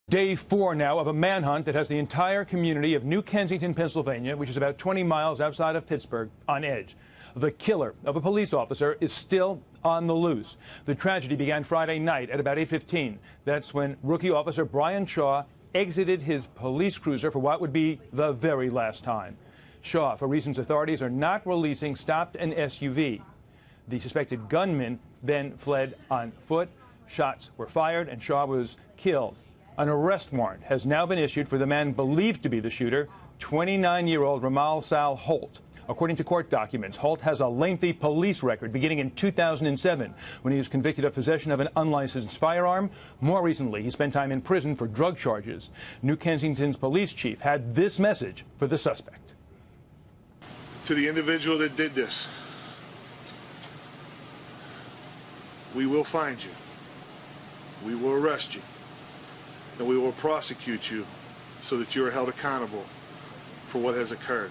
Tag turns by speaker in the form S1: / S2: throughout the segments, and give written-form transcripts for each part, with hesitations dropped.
S1: Day 4 now of a manhunt that has the entire community of New Kensington, Pennsylvania, which is about 20 miles outside of Pittsburgh, on edge. The killer of a police officer is still on the loose. The tragedy began Friday night at about 8:15. That's when rookie officer Brian Shaw exited his police cruiser for what would be the very last time. Shaw, for reasons authorities are not releasing, stopped an SUV. The suspected gunman then fled on foot. Shots were fired and Shaw was killed. An arrest warrant has now been issued for the man believed to be the shooter, 29-year-old Ramal Sal Holt. According to court documents, Holt has a lengthy police record beginning in 2007 when he was convicted of possession of an unlicensed firearm. More recently, he spent time in prison for drug charges. New Kensington's police chief had this message for the suspect.
S2: To the individual that did this, we will find you. We will arrest you. And we will prosecute you so that you are held accountable for what has occurred.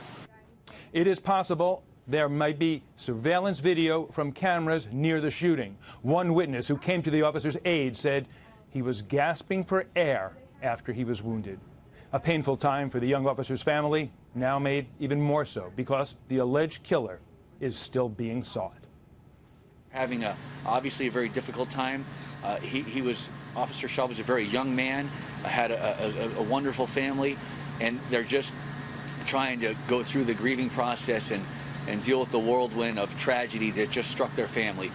S1: It is possible there might be surveillance video from cameras near the shooting. One witness who came to the officer's aid said he was gasping for air after he was wounded. A painful time for the young officer's family, now made even more so because the alleged killer is still being sought.
S3: Having obviously a very difficult time. Officer Shaw was a very young man, had a wonderful family, and they're just trying to go through the grieving process and deal with the whirlwind of tragedy that just struck their family.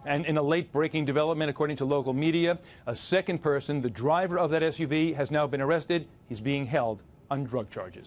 S1: And in a late-breaking development, according to local media, a second person, the driver of that SUV, has now been arrested. He's being held on drug charges.